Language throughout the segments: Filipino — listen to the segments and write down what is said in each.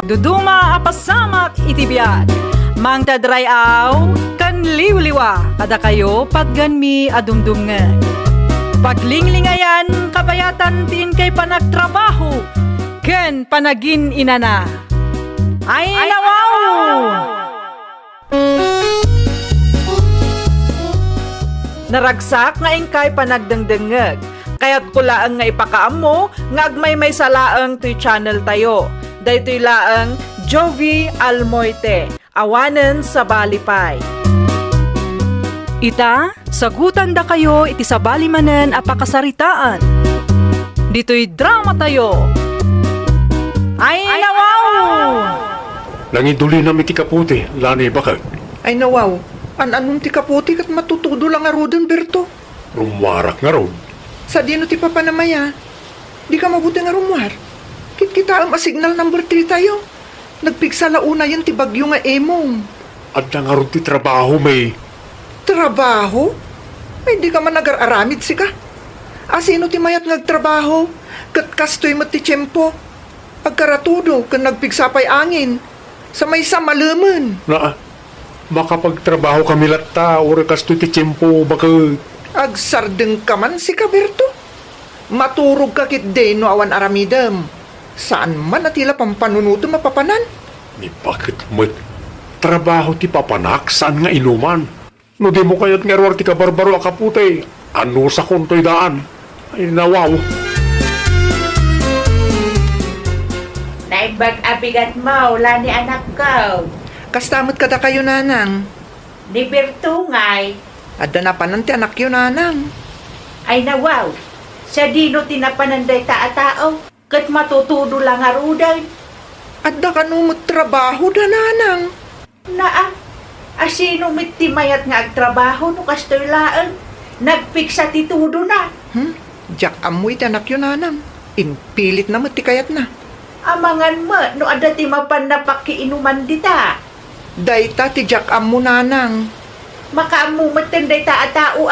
Duduma apasamak itibiyat. Mang tadrayaw, kan liwliwa, kada kayo patganmi adumdumngan. Paglinglingayan, kabayatan tin kay panagtrabaho, ken panagin inana. Ay nawaw! Naragsak nga ingkay panagdengdengeg, kaya't kulaang nga ipakaam mo, nga agmay may salaang to'y channel tayo. Daytoy laang Jovi Almoite, awanen sa Balipay. Ita, sagutan da kayo iti sa balimanen apakasaritaan. Dito'y drama tayo. Ay nawaw! Nangiduli na iti kaputi, lani bakag. Ay nawaw, anong ti kaputi kat matutudo lang nga roden, Berto. Rumwarak nga ron. Sa dino ti papanamaya, di ka mabuti nga rumwar. Kit kita ang signal number 3 tayo. Nagpigsa launa yan ti bagyo nga emong. At na nga ron ti trabaho may. Trabaho? Ay di ka man nag-aramid si ka. Asino ti mayat nagtrabaho? Kat kastoy mat ti tiyempo. Pagkaratudo, kan nagpigsapay angin. Sa may samalaman. Na, makapagtrabaho kami latta, uri kasto ti tiyempo, bakag. Agsardeng ka man si Kaberto. Maturog ka kit day no awan aramidam. Saan man atila pampanunuto mapapanan? Ni bakit mo't trabaho ti papanak, saan nga inuman? No di mo kaya't nga ron ti kabarbaro a kaputi, ano sa kontoy daan? Ay nawaw. Naibag abigat mo, wala ni anak ko. Kastamot kada kayo nanang. Ni Bertungay, Adda na panan ti anak yun nanang. ay nawaw. Sa dino tinapananday tao, kat matutudo lang aruday. Adda ka numot trabaho da nanang. Naa, asino mitimayat nga agtrabaho no kastoy laan. Nagpiksa titudo na. Jack amoy ti anak yun nanang. Inpilit na matikayat na. Amangan mo, no ada ti mapan na pakiinuman dita. Dayta ti Jack amo nanang. Makaamu matenday tao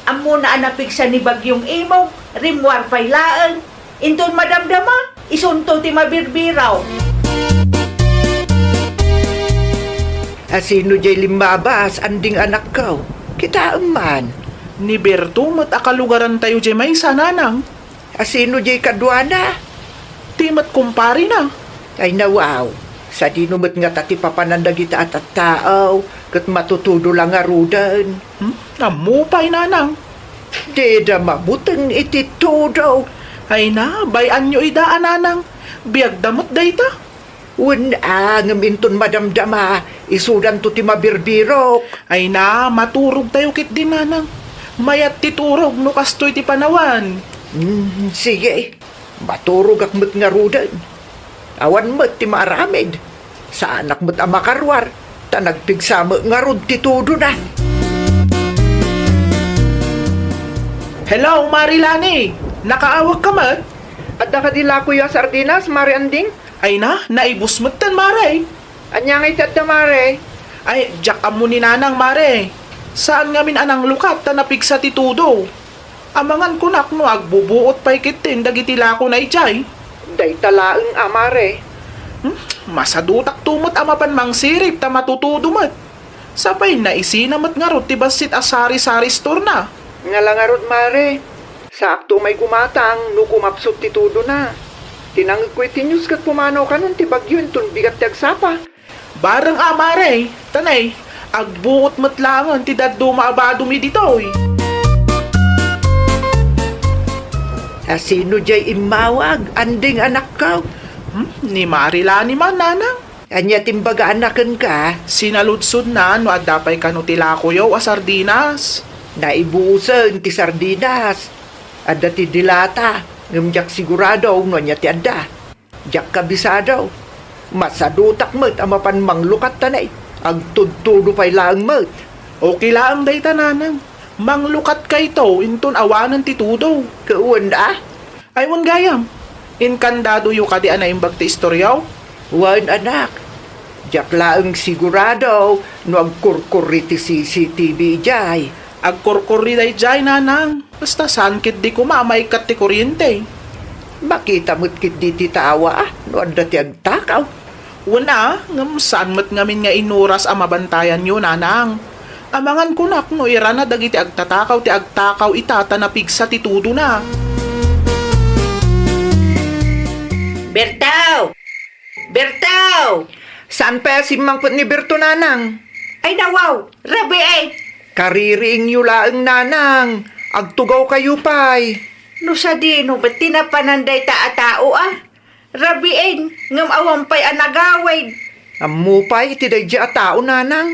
Amo na anapiksa ni bagyong imo, rimwar pay laan. Inton madamdama, isunto ti mabirbiraw. Asino jay limabas anding anak ko. Kita man. Ni Berto, mat akalugaran tayo jay may sananang. Asino jay kadwana. Ti mat kumpari na. Ay nawaw. Sa dinumot nga tati papananda kita at tao. Kat matutudo lang nga rudan. Namupay nanang. Deda mabutang iti todo. Ay na, bayan nyo idaan nanang. Biag damot dayta. Ang minton madamdama. Isudan to ti mabirbirok. Ay na, maturog tayo kit din nanang. Mayat ti turog no kastoy ti panawan. Sige. Maturog ak mo't nga rudan. Awan mo't ti maaramid. Sa anak mo't amakarwar. Ta nagpigsama nga rod ti todo na. Hello, Marilani. Nakaawag ka mat? At nakadila ko yung sardinas, Mari Anding. Ay na, naibus mo't tan, Mare. Anya ngay tata, Mare. Ay, jak amo ni nanang, Mare. Saan nga min anang lukat ta napigsa ti tudo? Amangan kunak no agbubuot pa'y kitin dagiti lako na ijay. Day talaang amare. Masadutak tumot amapan mang sirip ta matutudo mat. Sapay na isinamat nga rot ti basit asari-sari store na. Nga lang arod, Mare. Sakto may kumatang, no kumapsot ti tudo na. Tinangag ko iti news kat pumanaw ka nun ti bagyo ton bigat ti agsapa. Barang amare, tanay, agbuot mat langan ti daddo maabado mi ditoy. Asino jay imawag, anding anak ka. Ni Marilani man nanang. Anya timbaga anakan ka, Sinaludsod na no adapay kanutila ko yo a sardinas. naibusan ti sardinas. Adda ti dilata, ngamjak sigurado no nya ti adda. Jak kabisado. Masadutak mo't amapan manglukat tanay. Agtudtudo pa'y laang mo't. Okay lang dayta nanang. Manglukat kay to inton awanan ti tudo. Kauwan ah? Ay wan gayam. Inkandado yu kadi ana imbag ti istoryaw. Wan anak. Jak laang sigurado no agkurkuri ti CCTV jay. Agkorkori day jay nanang. Basta sankit di kumamay kat ti kuryente. Makita mo't kit di ti tawa no anda ti agtakaw. Una, ngam saan mat ngamin nga inuras ang mabantayan nyo, nanang. Amangan kunak no irana dagiti agtatakaw ti agtakaw itata na pigsa ti tudo na. Bertaw! Bertaw! Saan pa simangpot ni Berto nanang? Ay nawaw! Rabi ay! Kaririing yu laeng nanang. Agtugaw kayo pay. No sa dino, ba't tinapananday ta tao ah? Rabi ay, ngam awang pa'y anagaway. Ammo pay iti day a tao nanang.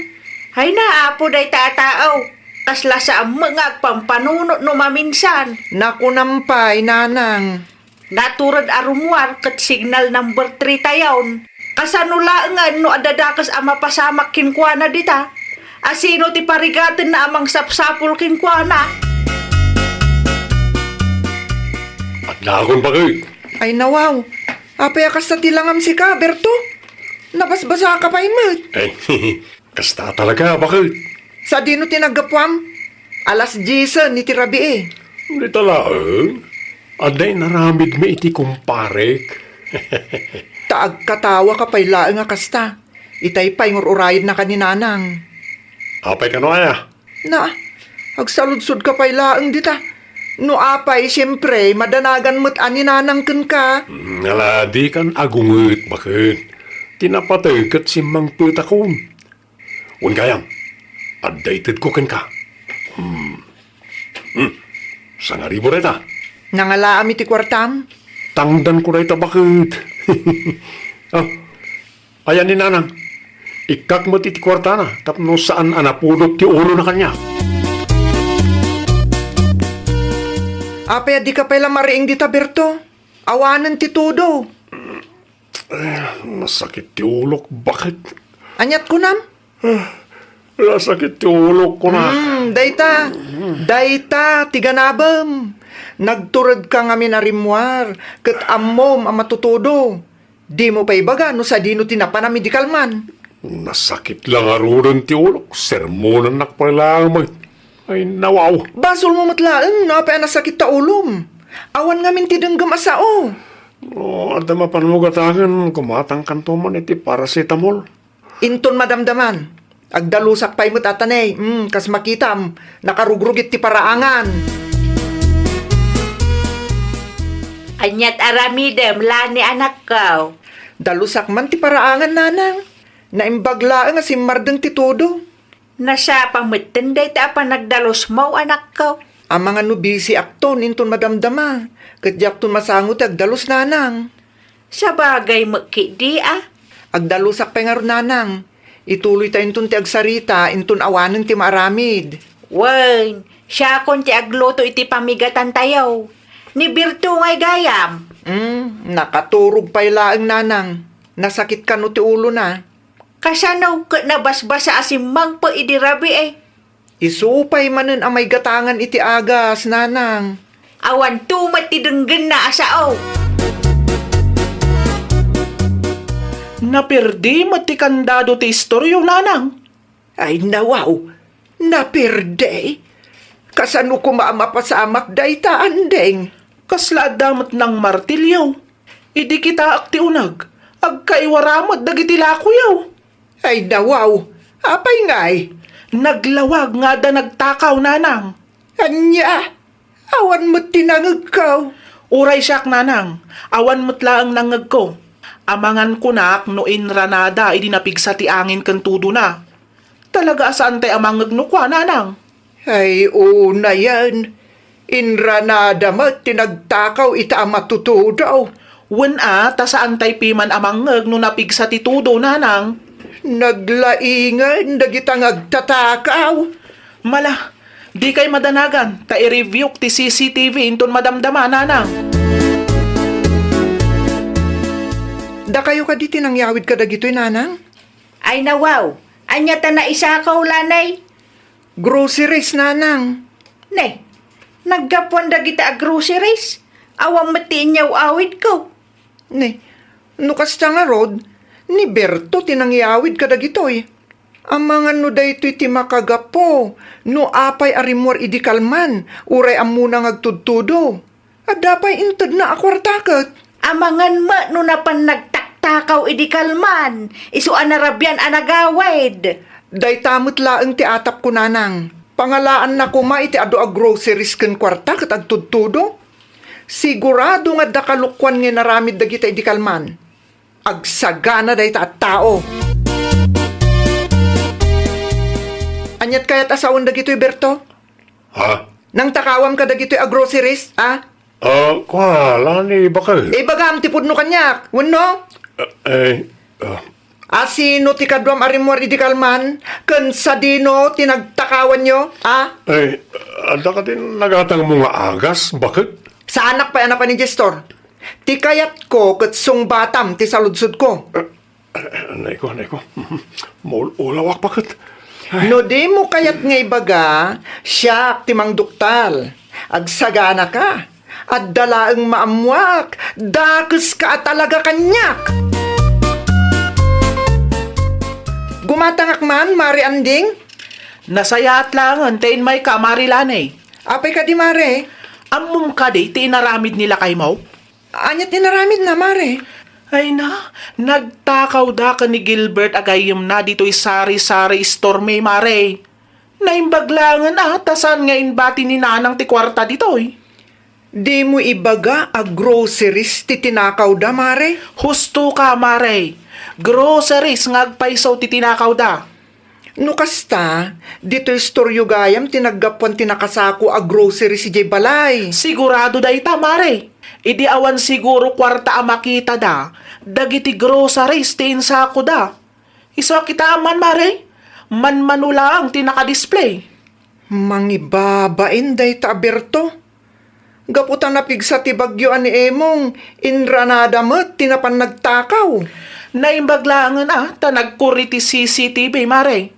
Hay na, apo day ta tao. Kasla sa mga pampanunot no maminsan. Naku nampay nanang. Naturad arumwar kat signal number 3 tayon. Kasanulaangan no adadakas ama pasamak kinkwana dita. Asino ti parigaten na amang sapsapul kinkwana. At lagon pa kayo. Ay nawaw. Apay akas na tilangam si ka, Berto. Nabasbasa ka pa imot. Eh, kasta talaga, bakit? Sa dino tinagapwam. Alas 10 ni tirabi eh. Hindi talaang. Aday naramid mi iti kumparek. Taag katawa ka pa'y laeng nga kasta. Itay pa'y ngururayan na kaninanang. Apay ka no aya. Na, agsaludsod ka pa'y laeng dita. No apay, siyempre, madanagan mo't aninanang ken ka. Ngala di kan agungot, bakit? Tinapatay kat si mang putakon. Gayam, updated ko ken ka. Sangari mo reta. Nangalaam iti kwartam. Tangdan ko reta, bakit? Oh, ayan ni nanang. Ikak mo ti kwarta na, tapno saan anapulot ti ulo na kanya. Apay, di ka pala mariing dita, Berto. Awanan ti tudo. Masakit ti ulo, bakit? Anyat ko nam? Masakit ti ulo ko na. Dayta. Dayta, tiganabam. Nagturad ka nga minarimwar. Kat ammom ang matutudo. Di mo pa ibaga no sa dino tinapanami di kalman. Nasakit lang arunan ti ulo. Sermonan nakpalang ay nawaw. Basol mo matlaan, no? Apay nasakit ta ulom. Awan nga min tidanggam asao. At mapanugatangan, kumatang kanto man iti paracetamol. Inton madamdaman. Agdalusak pa'y mo tatanay. Kas makitam. Nakarugrugit ti paraangan. Anyat aramidem, lani anak ko. Dalusak man ti paraangan nanang. Naimbaglaan nga si Mardeng ti todo. Nasa pamitinday ta pa nagdalos mo anak ko. Ang mga nubisi akton inton madamdama. Kadyak ton masangot agdalos nanang. Sa bagay makidi ah. Agdalusak pa nga ron, nanang. Ituloy tayo inton ti agsarita, inton awanan ti maaramid. Wen, siya kon ti agluto iti pamigatan tayo. Ni Birto ngay gayam. Nakaturog pa ilaang nanang. Nasakit ka no ti ulo na. Kasanaw ka nabasbasa asimang pa idirabi eh. Isupay manen ang may gatangan iti agas, nanang. Awan tumat ti denggen na asao. Napirdi mati kandado ti istoryo, nanang. Ay nawaw, napirde. Kasano ko maamapasamak dayta andeng. Kasla damat ng martilyo. Idi kita akti unag. Agkaiwaramot dagiti lakuyaw. Ay nawaw, apay ngay. Naglawag nga da nagtakaw, nanang. Anya, awan mo't tinangag ka. Uray siyak, nanang. Awan mutla ang nangag ko. Amangan ko nak no inranada idi napigsa ti angin kantudo na. Talaga asaan tay amangag no kwa, nanang? Ay una yan. Inranada mo, tinagtakaw ita ang matutudaw. Wen ta saan tay piman amangag no napigsa ti tudo, nanang? Naglaingan, dagitang agtatakaw. Mala, di kay madanagan, ta i-review ti CCTV inton madamdama, nanang. Da kayo ka di tinangyawid ka dagito'y nanang? Ay nawaw, anya ta na isa ka ulanay. Groceries nanang. Ne, naggapuan dagita a groceries. Awang matiin niyaw awid ko. Ne, nukas nga rod, ni Berto tinangyawid ka dagito'y. Ang mga no dayto'y ti makagapo, no apay arimor idi kalman, uray amunang agtudtudo. At dapay intad na akwartakat. Amangan ma no napan nagtak tinaktaakaw idi kalman. Isuan na rabyan anagawid. Day tamot laeng ti atap ko nanang. Pangalaan na kuma iti ado a groceries ken kwarta ket agtudtudo. Sigurado nga dakalukwan nga naramid dagita idi kalman. Agsagana day ta at tao. Anyat kayat asawon dagitoy Berto? Ha? Nang takawam ka dagitoy a groceries, ha? Kuala ni bakal. Bagam ti pudno kanyak. Wenno? Asino ti kadwam arimor idi kalman? Ken sadino tinagtakawan nyo, ha? Ada ka din nagatang mga agas, bakit? Sa anak pa yan pa ni Gestor. Ti kayat ko ket sungbatam ti saludsud ko. Anay ko. Ulawak bakit? No di mo kayat nga ibaga, siya ti mang duktal. Agsagana ka. At dalaeng maamwak. Dakes ka talaga kanyak. Gumatangak man, Mari Anding? Nasayat lang, antayin may kamarilanay. Apay ka di, Mare? Amum ka di, tinaramid nila kay mo? Anyat inaramid na, Mare. Ay na, nagtakaw da ka ni Gilbert agayim na dito'y sari-sari store may mare. Naimbaglangan tasan nga inbati ni nanang ti kwarta dito'y. Di mo ibaga a groceries ti tinakaw da, Mare? Husto ka mare, groceries ngagpaisaw ti tinakaw da. No kasta, dito'y storyo gayam tinaggapuan tinakasako a groceries si Jay Balay. Sigurado da ita mare, idi awan siguro kwarta a makita da, dagiti groceries ti insako da. Iso kita aman mare, manmanulang ti nakadisplay. Mangibabain day ta Berto. Gaputan na pigsa ti bagyo ani Emong, inranada met tinapan nagtakaw. Naimbaglangan ta nagkuri ti CCTV mare.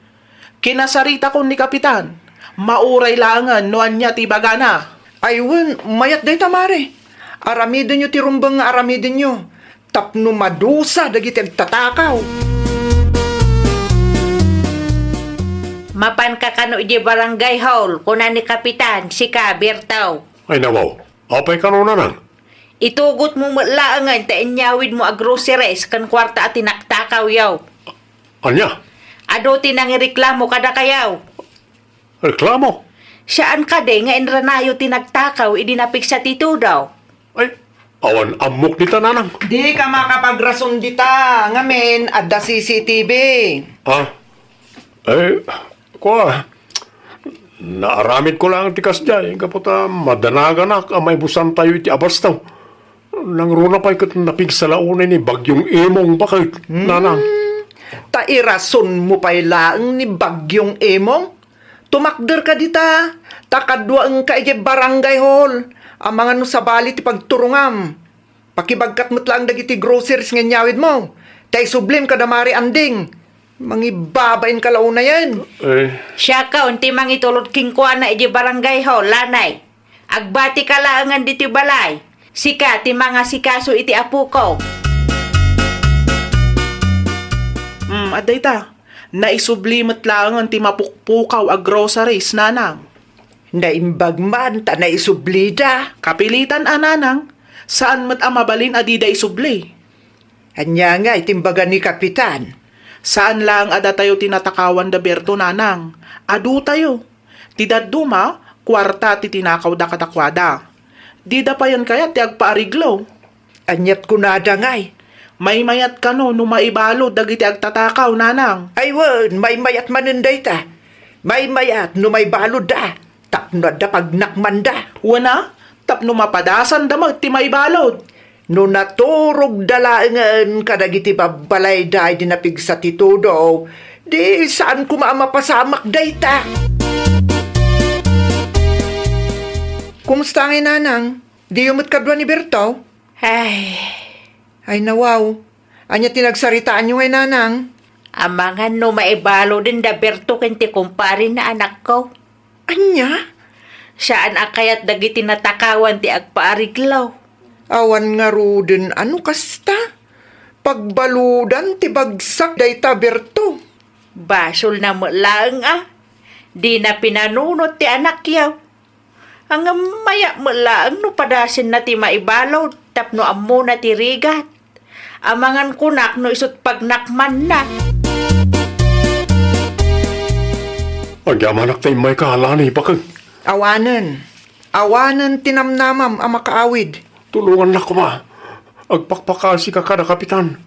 Kinasarita ko ni Kapitan, mauray langan noan niya ti bagana. Aywan, mayat day ta Mare. Aramidin nyo ti rumbang nga aramidin nyo. Tapno madusa dagiti agtatakaw. Mapan ka kano iji barangay hall, kuna ni Kapitan, si ka, Bertaw. Ay nawaw, apay ka na nang. Itugot mo matlaangan, tainyawid mo a groceries, kan kwarta at tinaktakaw yaw. Anya? Ado tinangireklamo kada kayaw. Reklamo? Siyaan ka de nga inranayo tinagtakaw, idinapik sa tito daw. Ay, awan amok nita nanang. Di ka makapagrason dita. Ngamen, adda CCTV. Naaramid ko lang tikas dyan. Kaputa, madanaganak, may busan tayo iti abastaw. Nang runa pa ikat napig sa launay ni Bagyong Emong, bakit, nanang? Tairason mo pa'y laang ni Bagyong Emong? Tumakder ka dita. Takadwa ang kaige barangay hall. Ang mga no sa bali ti pagturungam. Pakibagkat mo't lang dagiti groceries nga nyawid mo. Tay sublim ka damari anding. Mangibabain ka launa yan. Siya ka, unti mang itulot kingkuan na iji barangay hall, lanay. Agbati ka laangan diti balay. Sika, ti mga sikaso iti apu ko. Aday ta, naisublimot lang ang timapukpukaw a groceries nanang. Naimbag man, ta naisublida. Kapilitan ananang, saan mat amabalin adida isubli? Anya nga, itimbaga ni Kapitan. Saan lang ada tayo tinatakawan da Berto nanang? Adu tayo. Tidaduma, kwarta ti tinakaw da katakwada. Dida pa yan kaya ti agpaariglo. Anyat kunada ngay. May mayat ka no, maibalo dagiti agtatakaw nanang. Aywan, may mayat maninday ta. May mayat, no may balod da. Tapno da pagnakman da. Wana, tapno mapadasan da ti maibalod. No naturog dalaangan kadagiti babalay da dinapig sa titudo. Di saan kumamapasamak day ta. Kumusta ngay nanang? Di umot kadwa ni Berto? Ay nawaw. Anya tinagsaritaan nyo ngay nanang? Amangan no maibalo din da Berto kenti kumpari na anak ko. Anya? Saan akayat dagiti natakawan ti agpaariglaw. Awan nga ruden ano kasta? Pagbaludan ti bagsak day ta Berto. Basol na mo lang Di na pinanunot ti anak yaw. Ang maya mo lang no padasin na ti maibalod tapno ammo na ti rigat. Amangan kunak no isot pagnakman na. Agyaman tayo may kahalani, bakag Awanan. Awanan tinamnamam ang makaawid. tulungan na ko ma. Agpakpakasi ka kada kapitan.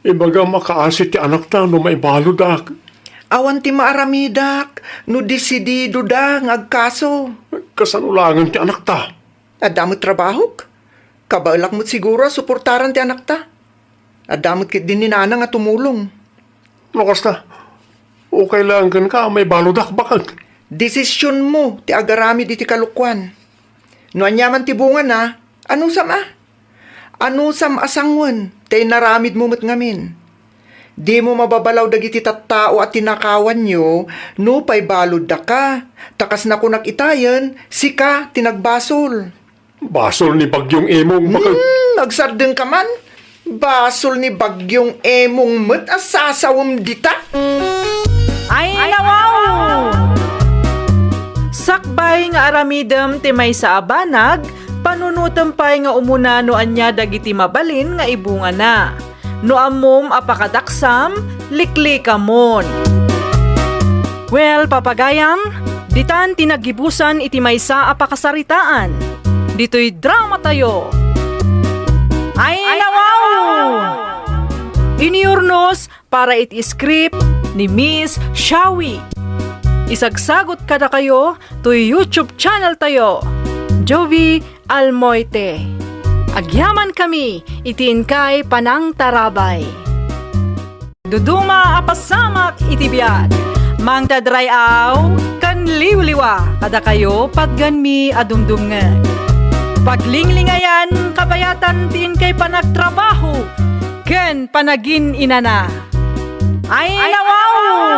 Ibaga makaasit ti anak ta no may baludak. Awan ti maaramidak, no disidido da ng agkaso. Kasanulangan ti anak ta. Adamot trabahok. Kabailak mo't siguro suportaran ti anak ta. Adamot kit din ni nana nga tumulong. Nakas ta. O kailangan ka may baludak, bakag. Desisyon mo ti agarami di ti kalukwan. No anyaman ti bunga na, anong sama? Ano sam asangwan, tay naramid mo mat ngamin. Di mo mababalaw dagiti tattao at tinakawan nyo, no pay balod da ka. Takas na kunak itayan, sika tinagbasol. Basol ni bagyong emong, bakag. Nagsardeng ka man? Basol ni bagyong emong mat asasawam dita? Ay, nawaw! Sakbay nga aramidem ti may sa abanag, panunutem pay nga umuna no anya dagiti mabalin nga ibunga na. No amom apakadaksam, liklikamon. Well, papagayam, ditan tinagibusan iti may sa apakasaritaan. Dito'y drama tayo. Ay, nawaw! Iniurnos para iti script ni Miss Shawi. Isagsagot kada kayo to YouTube channel tayo, Jovi Almoite. Agyaman kami, itiin kay Panang Tarabay. Duduma apasamak itibiyat, mang tadrayaw, kan liwliwa, kada kayo pagganmi adumdumngan. Paglinglingayan, kabayatan tiin kay panagtrabaho, ken panagin inana. Ay, nawaw!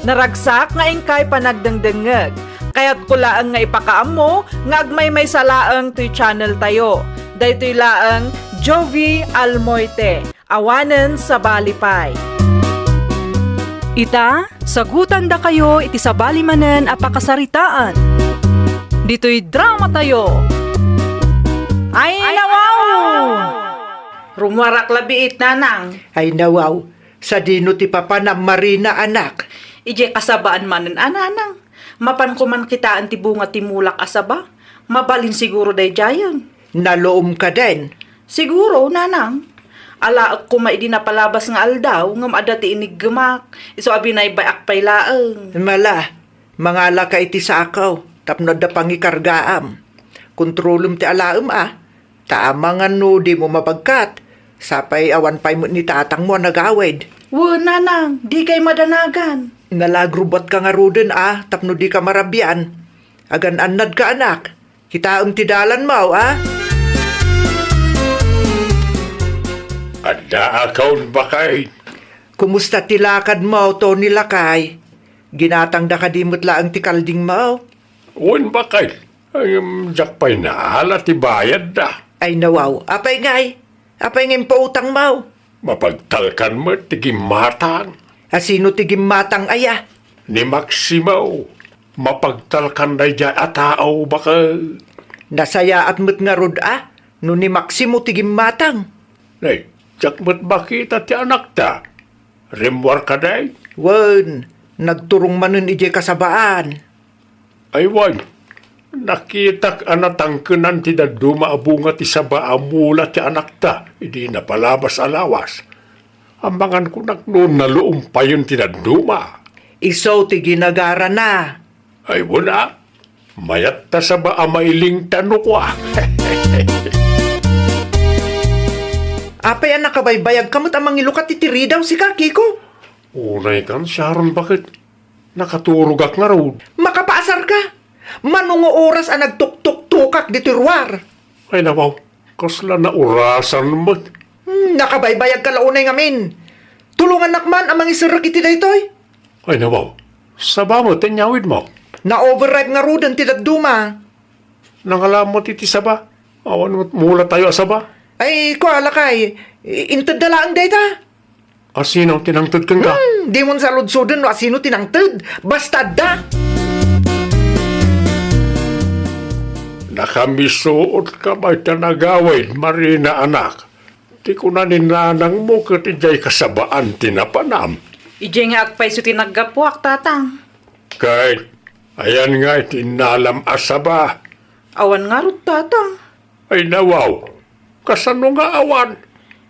Naragsak nga ingkay panagdengdengeg. Kaya't kulaan nga ipakaam mo, nga agmay may salaang to'y channel tayo. Daytoy laang Jovi Almoite, awanen sa balipay. Ita, sagutan da kayo iti sa balimanen apakasaritaan. Dito'y drama tayo. Ay, nawaw! Rumwarak labiit nanang. Ay nawaw, sa dino ti papa na Marina anak. Ije kasabaan manen ananang. Mapan ko man kita anti bunga timulak asaba. Mabalin siguro day jayon. Naloom ka din. Siguro, nanang. Alaak ko maidi na palabas nga aldaw, ngam adati inig gemak. Iso abinay bayak pay laeng. Mala, mangala ka iti sa akaw, tapno da pangikargaam. Kontrolum ti alaam Taamangan no di mo mapagkat. Sapay awan pay mo ni tatang mo nagawid. Wo, nanang, di kay madanagan. Nalagrubot ka nga ruden tapno di ka marabyan. Agan anad ka anak. Kitaong tidalan mo Ada akaw bakay. Kumusta tilakad mo to nilakay? Ginatang da kadimot laang ti kalding mo. Uwan bakay. Ang jakpay na ala ti bayad da. Ay nawaw, apay ngay. Apay ngay pautang mo. Mapagtalkan mo tigim matang. Asino tigim matang aya? Ni Maximo. Mapagtalkan na dyan atao baka. Nasaya at mo't nga rod no ni Maximo tigim matang. Nay, jakmat bakit ti anak ta? Rimwar ka day? Wan, nagturong manun ije kasabaan. Ay wan, nakitak anatangkenan ti daduma abunga ti saba amula ti anak ta. Hindi napalabas alawas. Ambangan ko naknoon na luumpayon ti daduma. Iso ti ginagara na. Ay wala, mayat ta saba amailing tano ko Apay ang nakabaybayag kamot amang ilukat itiri daw si Kakiko. Unay kan, Sharon, bakit? Nakaturugak nga road. Makapaasar ka. Manungo oras ang nagtuktuk-tukak di tirwar. Ay nawaw, kasla na orasan mo. Nakabaybayag ka launay ngamin. Tulungan nakman amang isirak iti daytoy. Ay nawaw, saba mo, tinyawid mo. Na-overripe nga rudan ti daduma. Nangalamot iti saba. Awan mo, mula tayo asaba. Ay, ko alakay. Intad na lang dayta. Asinaw tinangtad kang ka. Di mon sa lodsodan no asino tinangtad. Basta da. Nakamisuot ka may tanagawin, Marina anak. Di ko na ninanang mo katijay kasabaan tinapanam. Ije nga agpay so tinaggapuak, tatang. Kahit ayan nga tinalam asaba. Awan nga rod, tatang. Ay nawaw, kasano nga awan?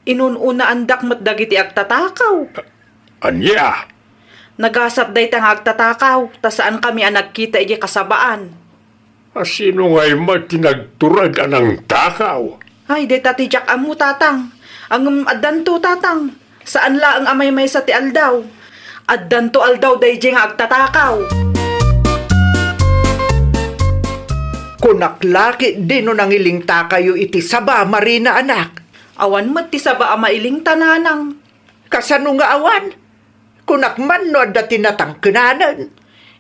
Inununa andak mat dagiti agtatakaw. Anya, Nagasat day tang agtatakaw, ta saan kami ang nagkita ije kasabaan. asino nga'y may tinagturag anang takaw? Ay, day tati Jack amu, tatang. Ang addanto, tatang. Saan la ang amay may sa ti aldaw? Addanto aldaw day ije nga agtatakaw. Kunaklaki din no nangiling takayo iti saba, Marina anak. Awan mat ti saba ama iling tananang. Kasano nga awan? Kunakman no adda tinatangkenanan.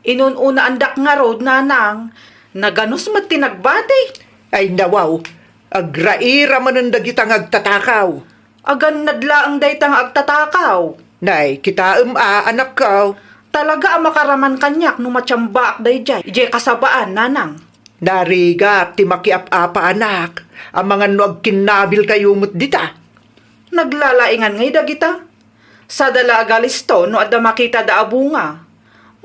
Inununa andak nga rod, nanang. Naganos mat tinagbati. Ay nawaw, agraira man ang dagitang agtatakaw. Agan nadlaang day tang agtatakaw. Nay, kita anak ko. Talaga ang makaraman kanyak no matsyambak day jay. Ije kasabaan, nanang. Nariga, ti makiap-apa anak. Ang mga nuag kinabil kayo mo't dita. Naglalaingan ngay dagita. Sa dala agalisto no adda makita da abunga.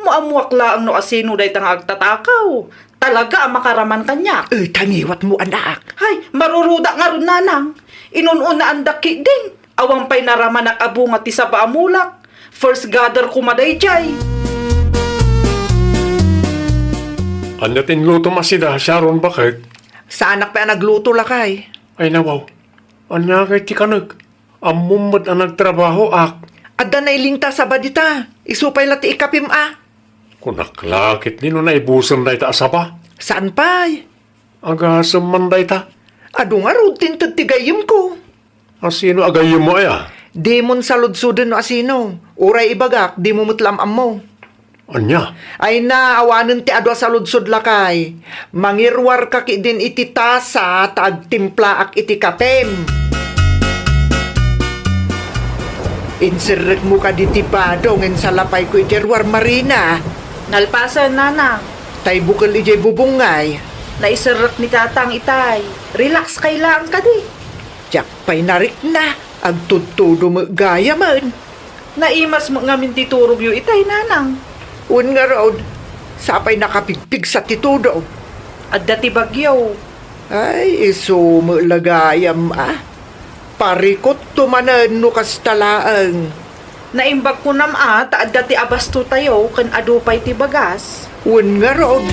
Muamuak laang no asino day tang agtatakaw. Talaga ang makaraman kanyak. Tangiwat mo anak. Hay, maruruda nga ron, nanang. Inununa ang daki din. Awang pa'y naraman ang abunga ti sa paamulak. First gather kumaday jay. Anya tinluto masida, Sharon, bakit? Sa anak pa nagluto lakay. Ay nawaw, anya kay ti kanag. Amumad ang nagtrabaho ak. Adda na ilingta sa badita. Isupay lati ikapim Kunaklakit nino na ibusan na ita asaba. Saan pa'y? Agasam man da ita. Ado nga rutin tigayim ko. Asino agayim mo aya? Demon sa ludsuden no asino. Uray ibagak, di mo mutlam mo. Anya? Ay na, awanan ti adwa sa ludsud lakay. Mangirwar ka ki din iti tasa, tagtimpla ak iti kapem. Insirek mo ka di tipado, ngin sa lapay ko iti ruwar Marina. Nalpasan, nanang. Tay bukal ijay bubungay. Naisarak ni tatang itay. Relax kailangan ka di. Tiyak pa'y narik na, agtudtudo mo gaya man. Naimas mo nga mintiturog yu itay, nanang. Un nga road, sapay nakapigpig sa titudo. At dati bagyaw. Ay, iso mo lagayam Parikot tumanan no kastalaang. Naimbag ko at dati abasto tayo kan adupay ti bagas. Un nga road.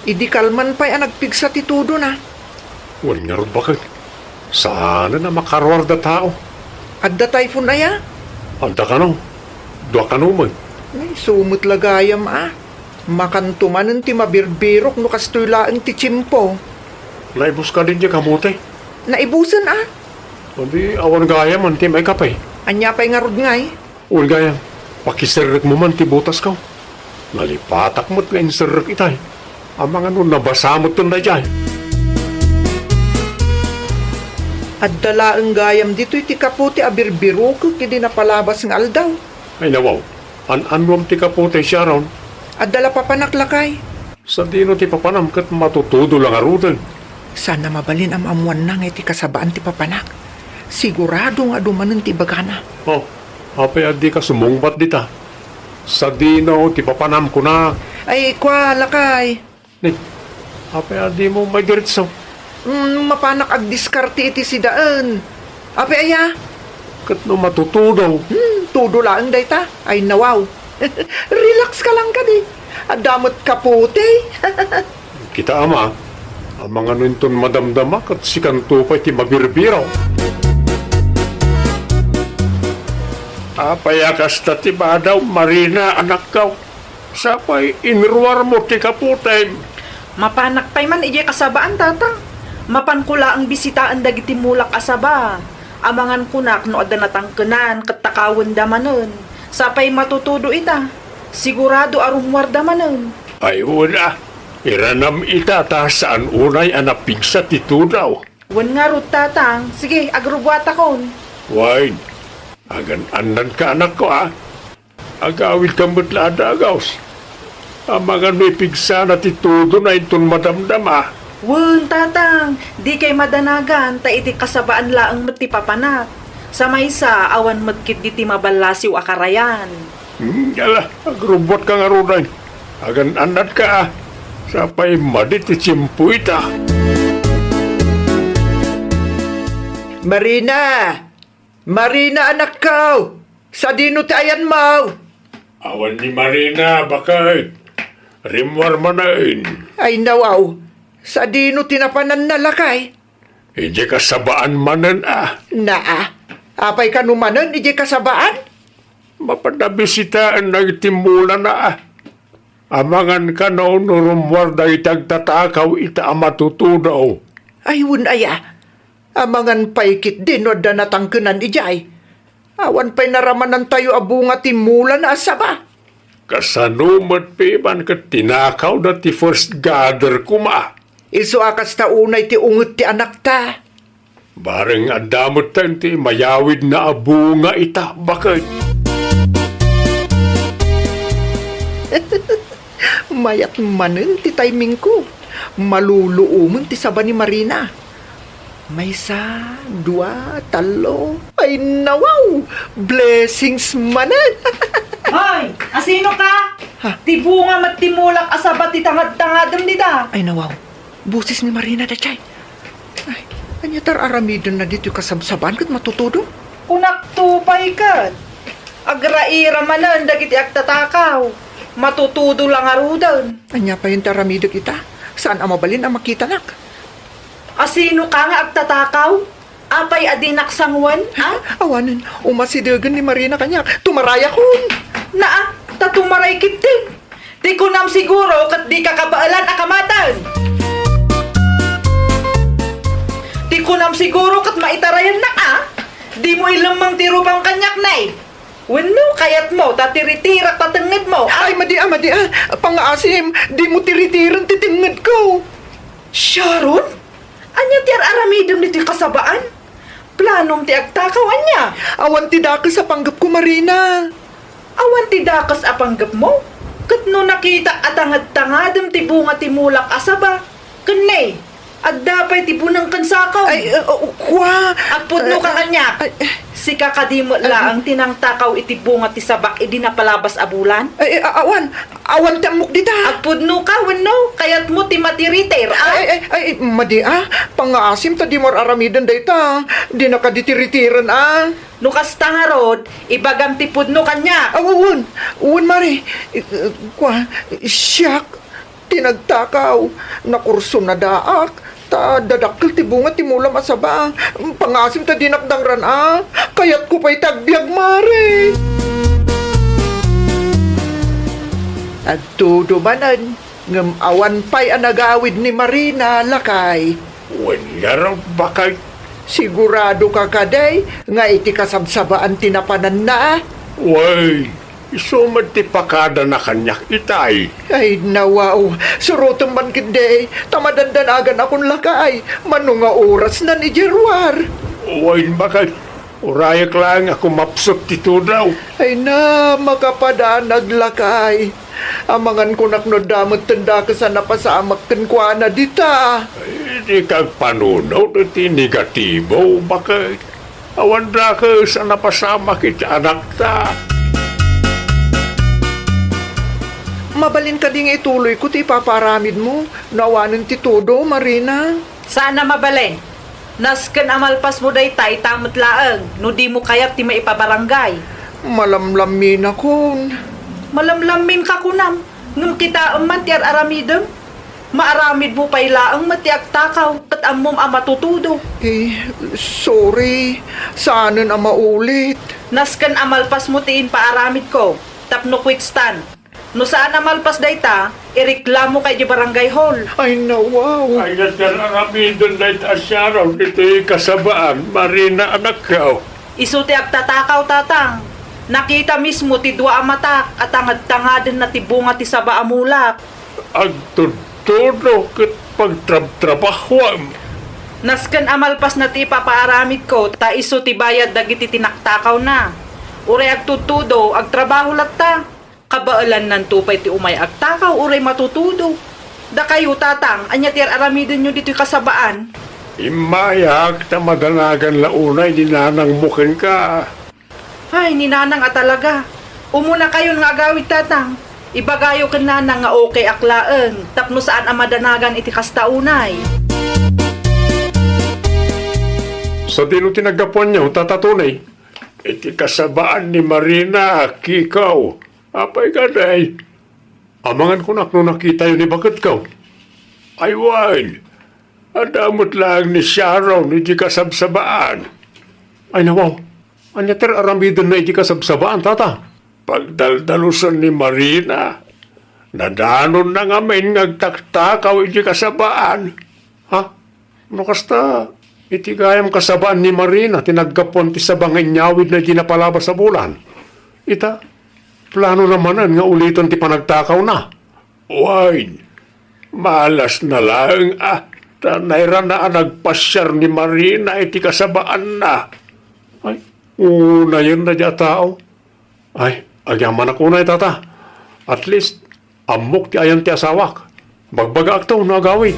Idi kalman pa'y nagpig sa titudo na. Wan nga ron bakit? Sana na makarwar da tao. Adda typhoon aya. Anta ka no? Dua ka no man. Ay, sumot lagayam Makantumanan ti mabirbirok no kastulaang ti chimpo. Naibus ka din di kamote. Naibusan Hindi, awan gaya man ti may kapay. Anya pa'y nga rod ngay. Ul gaya, pakisirrik mo man ti butas ka. Nalipatak mo't nga insirrik itay. Ang mga nun nabasamot tun na dyan. At dala ang gayam dito iti kaputi abirbirok kidi napalabas ng aldaw. Ay nawaw, an-anwam ti kapote siya ron. At dala papanaklakay. Sa dino ti papanam kat matutudo lang arutan. Sana mabalin ang amuan na nga iti kasabaan ti papanak. Sigurado nga dumanan ti bagana. Oh, apay adi ka sumungbat dita. Sa dino ti papanam ko na. Ay, kwa, lakay. Ni, apay adi mo may diretso. Mapanak ag diskarte iti si daan. Apay aya. Kat no matutudo. Tudo lang dayta. Ay, nawaw. Relax ka lang ka di. Adamot kaputi. Kita ama, ang mga nunton madamdamak at sikantupay ti mabirbiraw. Apayakas ta ti badaw, Marina, anak kaw. Sapay, inruwar mo ti kaputay. Mapanak pa'y man ije kasabaan, tatang. Mapankula ang bisitaan dagiti mulak asaba. Amangan kunak no adda natangkenan ket takawen damanen. Sapay matutudo ita. Sigurado arumwar damanen. Ay una, iranam ita ta saan unay anapig sa titudaw. Wen nga rut, tatang. Sige, agrubwata kon. Wine, agan-anan ka anak ko Agawid ka mutla adagaws. Ang mga may pigsa na titudo na itong madamdama. Wen, tatang, di kay madanagan, ta iti kasabaan laang mati papanak. Sa maysa, awan matkit di ti mabalasiw akarayan. Yala, agrubot ka nga runay. Agan anad ka ah. Sapay madit ti tsimpo ita. Marina! Marina, anak ko! Sa dino tayan mo! Awan ni Marina, bakit? Rimwar manain. Ay nawaw, sa dino tinapanan na lakay. Hindi ka sabaan manan ah. Naa, apay ka numanan, ije kasabaan? Mapadabisitaan na itimula na ah. Amangan ka na unurumwar da itagtatakaw ita ang matutunaw. Ay aya, amangan paikit din o da natangkenan ijay. Awan pa'y naramanan tayo abunga timula na asaba. Kasanumat piman ka tinakaw na ti first gather kuma. Iso akas ta unay ti unget ti anak ta. Bareng adamot tayo ti mayawid na abunga ita. Bakit? Mayat manen ti timing ko. Maluluuman ti saba ni Marina. May sa, dua, talo. Ay nawaw! Blessings manen! Hoy, asino ka? Ha? Ti bunga matimulak asabat ti tangad-tangadam nita. Ay nawaw, busis ni Marina da chay. Ay, anya tar aramidon na dito kasabsaban kat matutudo. Kunak tupay kat. Agraira manan dagiti agtatakaw. Matutudo lang arudan. Anya pa yung taramido kita. Saan ang mabalin ang makita nak? Asino ka nga agtatakaw? Apay adinak sangwan, ha? Awanan, umasidagan ni Marina kanya. Tumaraya kun. Naa, tatumaray kitin. Di ko nam siguro kat di kakabaalan akamatan. Di ko nam siguro kat maitarayan na ka. Di mo ilamang tirupang kanyak na eh. Wano kayat mo, tatiritirak tatangid mo. Ay, madi Pang-asim, di mo tiritiran titingad ko. Sharon? Anya ti aramidom nito kasabaan? Planong ti agtakawan niya. Awan ti daka sa panggap ko, Marina. Awan ti dakas apanggap mo. Kat no nakita atangad-tangadam ti bunga ti mulak asaba. Kanay, agdapay ti bunang kansakaw. Ay, kwa. Agpudno ka kanya. Si kakadimo laang tinangtakaw iti bunga ti sabak idi napalabas abulan. Awan ti amok dita. Agpudno ka, wano, kayat mo ti matiriter, Madi Pang-asim ta di mo aramidan dayta. Di nakaditiritiran No kasta nga rod, ibagam ti pudno kanya. Uwan, Mari. Kwa, siyak. Tinagtakaw. Nakurso na daak. Ta dadakkel ti bunga ti mula masaba. Pang-asim ta dinakdangran Kayat ko pa'y tagbiag, Mari. Agtudo manan. Ngam awan pa'y anagawid ni Marina lakay. Wala raw bakit? Sigurado ka kaday nga iti kasabsabaan tinapanan na. Way, isumad ti pakada na kanyak itay. Ay nawaw, surutan man kinde, tamadandan-agan akong lakay, manunga oras na ni Jerwar. Way, bakit? Urayak lang ako mapsot tito daw. Ay na, makapadaan naglakay. Amangan ko naknodamot tanda ka sa napasamak kwa na dita. Hindi kag panunaw na ti negatibo. Bakit? Awan da ka sa napasama kita anak ta. Mabalin ka ding ituloy ko ti paparamid mo. Nawanan ti todo, Marina. Sana mabalin. Nasken amalpas mo day tay tamot laeng. No di mo kayat ti maipabarangay. Malamlamin akon. Malamlamin ka kunam. Ngum kita man ti aramidem. Maaramid mo pay laeng mati agtakaw. Kat amom matutudo. Sorry. Saanan ang maulit. Nasken amalpas mo tiin paaramid ko. Tapno quick stand. No saan amalpas day ta, ireklamo kay di barangay hall. Ay nawaw. Ay, natararamidan na itasya raw dito kasabaan. Marina anak ka. Isuti agtatakaw tatang. Nakita mismo ti dua amatak at tangad-tangadan na ti bunga ti saba amulak. Ang tutudo kat pagtrab-trabahwam. Nasken amalpas na ti papaaramid ko, ta iso ti bayad dagiti tinaktakaw na. Uray agtutudo, agtrabaho latta. Abaalan ng tupay ti umay agtakaw uray matutudo. Da kayo tatang, anya ti aramidin nyo dito'y kasabaan. Imayak ta madanagan launay dinanang mukin ka. Ay, ni nanang talaga. Umuna kayo nga gawid tatang. Ibagayo ka nanang nga okay aklaeng. Tapno saan ang madanagan iti kastaunay. Sa dino tinagapon niya, tatatunay. Iti kasabaan ni Marina, kikaw. Apay ka day. Amangan ko no nakita yun ni bakit ka. Ay wal. Adamot lang ni Sharon, iti kasabsabaan. Ay nawaw. Anya ter aramidon na iti kasabsabaan, tata. Pagdaldalusan ni Marina, nadanon na nga may ngagtaktakaw iti kasabaan. Ha? Ano kasta? Iti gayam kasabaan ni Marina, tinagkapon ti sabangin nyawid na ginapalabas sa bulan. Ita, plano namanan nga ulitan ti panagtakaw na. Wine, malas na lang tanayra na nagpasyar ni Marina iti kasabaan na. Ay, una yun na dya tao. Ay, agyaman ako na tata. At least, amok ti ayan ti asawak. Magbaga aktaw na agawid.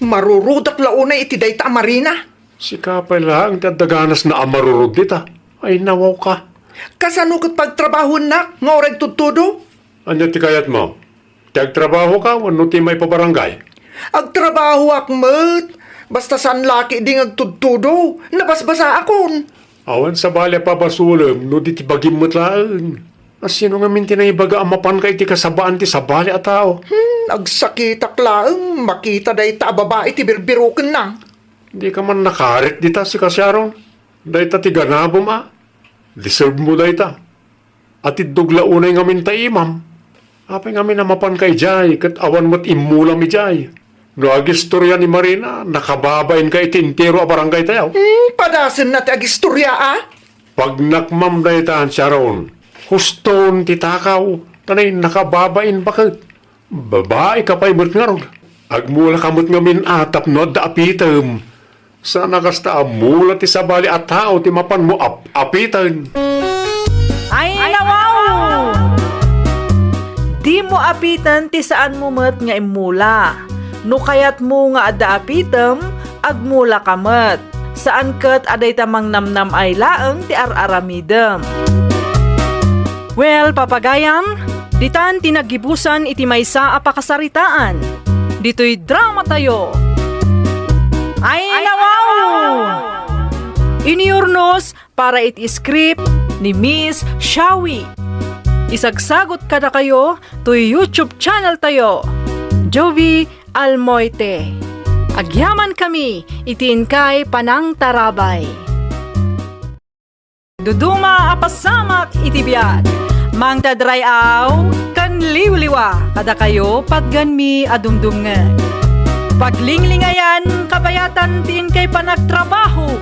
Marurudak launay iti dayta Marina. Si kapay lang ti daganas na amarurod dita. Ay, nawaw ka. Kasano kat pagtrabaho na, nga orag tutudo? Anya ti kayat mo? Tagtrabaho ka, wano ti may pabarangay? Agtrabaho akmet. Basta san laki di agtutudo, nabasbasa akon. Awan sa balya pabasulam, no di ti bagimot lang. Asino nga minti na ibaga amapan ka iti kasabaan ti sa balya a tao? Agsakitak laeng, makita dayta babae ti birbiruken na. Di ka man nakarit dita si Kasyarong. Dayta ti ganabom Deserve mo dayta. At idugla unay nga minta imam. Apay nga minamapan kay Jay, kat awan mo't imulam ni Jay. No agistorya ni Marina, nakababain ka itintiro a barangay tayo. Padasan na ti agistorya Pag nakmam dayta Sharon, huston ti takaw, tanay nakababain bakit? Babae ka pa'y mo't nga rog. Agmula ka mo't nga minatap no da apitam. Sana kasta amula ti sabali at tao ti mapan mo apitan. Ay, nawaw! Di mo apitan ti saan mo met nga imula. No kayat mo nga adda apitem, agmula ka met. Saan ket aday tamang namnam ay laeng ti araramidem. Well, papagayam, ditan tinagibusan iti maysa a pakasaritaan. Dito'y drama tayo. Ay, nawaw! Iniurnos para iti script ni Miss Shawi. Isagsagot kada kayo to YouTube channel tayo, Jovi Almoite. Agyaman kami, itiin kay Panang Tarabay. Duduma apasamak itibiyat, mang tadrayaw, kan liwliwa, kada kayo pagganmi adumdungan. Paglinglingayan, kabayatan tin kay panagtrabaho,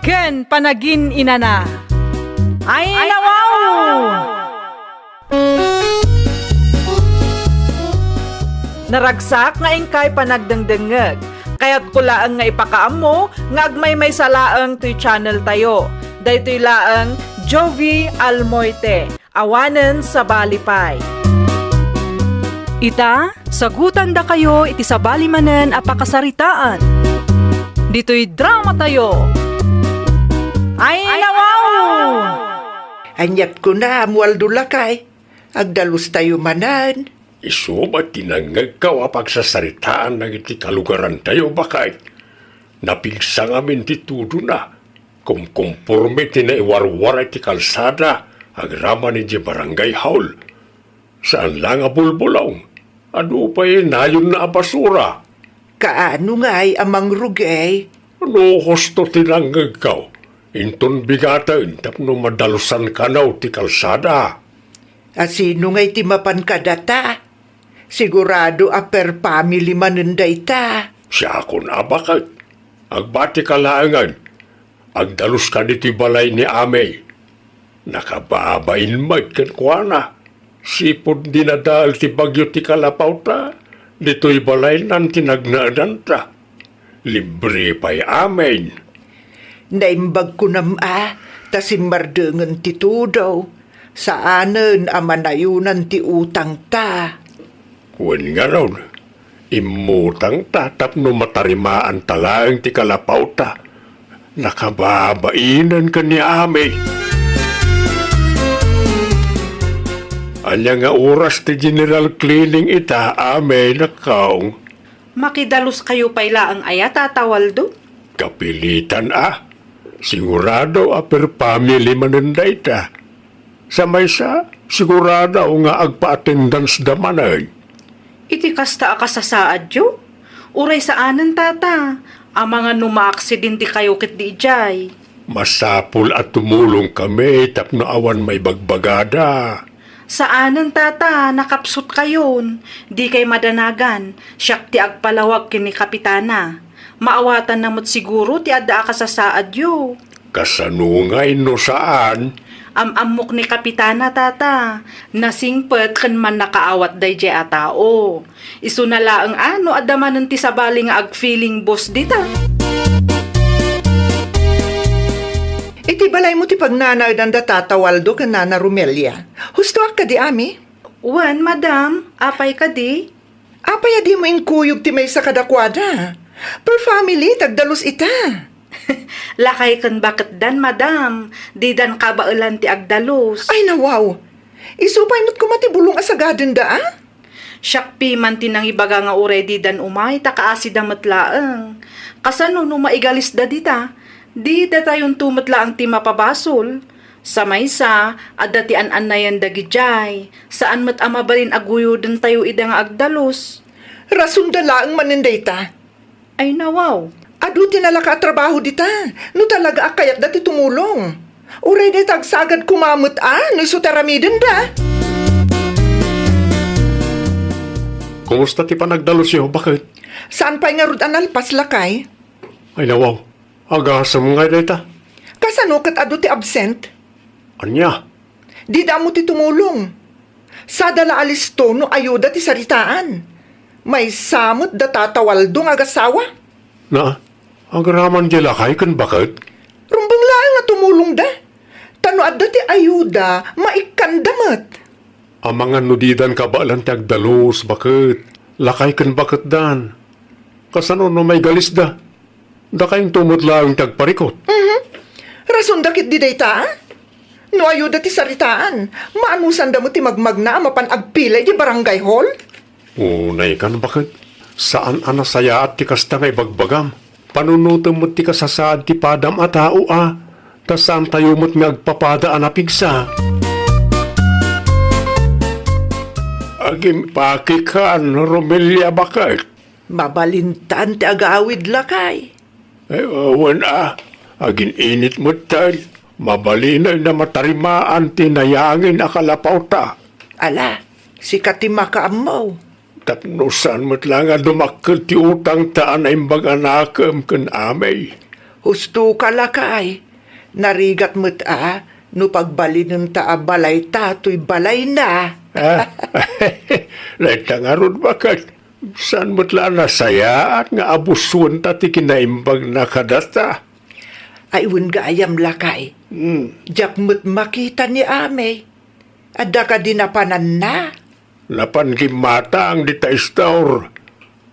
ken panagin inana. Ay, nawaw! Naragsak nga ingkay panagdengdengeg, kaya't kulaang nga ipakaam mo, nga agmay may salaang to'y channel tayo. Daytoy laang Jovi Almoite, awanen sa balipay. Ita, sagutan da kayo iti sabali manen a pakasaritaan. Dito'y drama tayo. Ay, nawaw! Anyat ko na, mualdo lakay. Agdalus tayo manan. Isubat tinangag ka pagsasaritaan ng iti kalugaran tayo bakit? Napigsa ngamin ti tudo na. Kung kumporme tinaiwarwara iti kalsada, agrama ni di barangay haul. Saan lang a bulbulaw? Ano pa'y nayon na a basura? Kaano nga ay amang rugay? Ano husto tinangag ka? Inton bigatan tapno madalusan ka na ti kalsada. Asino nga iti mapan kadata? Sigurado a per family manunday ta. Siya ako na bakit? Agbati ka laangan. Agdalus ka diti balay ni Amay. Nakababain mat kan kuana. Sipod dinadal ti bagyo ti kalapaw ta. Dito'y balay nan tinagnaanan ta. Libre pa'y Amay. Naimbag ko nam Ta simmardengen ti tudaw, saanen amanayunan ti utang ta. Wen nga raw, imutang tatap no matarimaan talaang ti kalapaw ta. Nakababainan ka ni Amay. Anya nga oras ti general cleaning ita, Amay nakaong. Makidalos kayo payla ang aya, Tata Waldo? Kapilitan Sigurado per family manenday ta. Sa may sa, sigurado nga agpa-attendance damanay. Iti kasta akasasaad yo? Uray saanan, Tata? Ang mga numa-aksidente kayo kit di ijay. Masapul at tumulong kami tapno awan may bagbagada. Saanan, Tata? Nakapsut kayon. Di kay madanagan. Siyak ti agpalawag kini Kapitana. Maawatan namot siguro ti adda akasasaad yo. Kasanungay no saan? Amok ni Kapitana, Tata. Nasingpet kan man nakaawat day jay a tao. Isu na laang ano adamanan ti sabali nga ag-feeling boss dita. Iti balay mo ti pagnanay da Tata Waldo kan Nana Romelia. Husto ka di ami? Wan, madam. Apay ka di? Apay adi mo inkuyog ti may sa kadakwada. Per family, tagdalos ita. Lakay kan bakit dan, madam. Di dan kabailan ti agdalos. Ay nawaw. Isupay mo't kumatibulong asagaden da Syakpi man tinang ibaga nga uray di dan umay, takaasi da matlaang. Kasano no maigalis da dita? Di da tayon tumatlaang ti mapabasol. Sa maysa, adda ti an-an na yan dagijay. Saan mat amabalin aguyo dan tayo ida nga agdalos. Rason da laang maninday ta. Ay nawaw. Adu tinalaka trabaho dita. No talaga akayat dati tumulong. Uray di tagsagad kumamot no isuteramiden da. Kumusta ti panagdalo siyo? Bakit? Saan pa'y nga rud analpas lakay? Ay nawaw, agasam nga dita. Kasano kat adu ti absent? Anya? Di da mo ti tumulong. Sa dala alisto no ayuda ti saritaan. May samot da Tata Waldo nga agasawa. Na, agraman di lakay kan bakit? Rumbang laang nga tumulong da. Tano adda ti ayuda, maikandamat. Ang mga nudidan ka ba lang tagdalos, bakit? Lakay kan bakit dan? Kasano no may galis da? Da kayong tumutla ang tagparikot. Rason dakit di dayta, No ayuda ti saritaan, maanusan da mo ti magmagna mapan agpilay di barangay hall? Unay kan bakit? Saan anasaya at ti kasta ngay bagbagam? Panunutom mo ti kasasaad ti padam at tao Tas saan tayo mo't nga agpapada anapigsa? Agim pakikan, Romelia bakit? Mabalintan ti agaawid lakay. Awan agin init mo tayo. Mabalinay na matarimaan tinayangin akalapaw ta. Ala, si katimaka amaw. Tapnusan mo't lang dumakkel ti utang taan ay baganakam kan amay. Husto ka lakay. Narigat mo't no pagbalinin ta balay ta, to'y balay na. Lahat nga ron bakit? Saan mo't lang nasaya at nga abusun ta ti kinaimbag na kadata? Ay gayam lakay. Diyak mo't makita ni amay. Adda ka dinapanan na. Lapan mata ang ditaistor.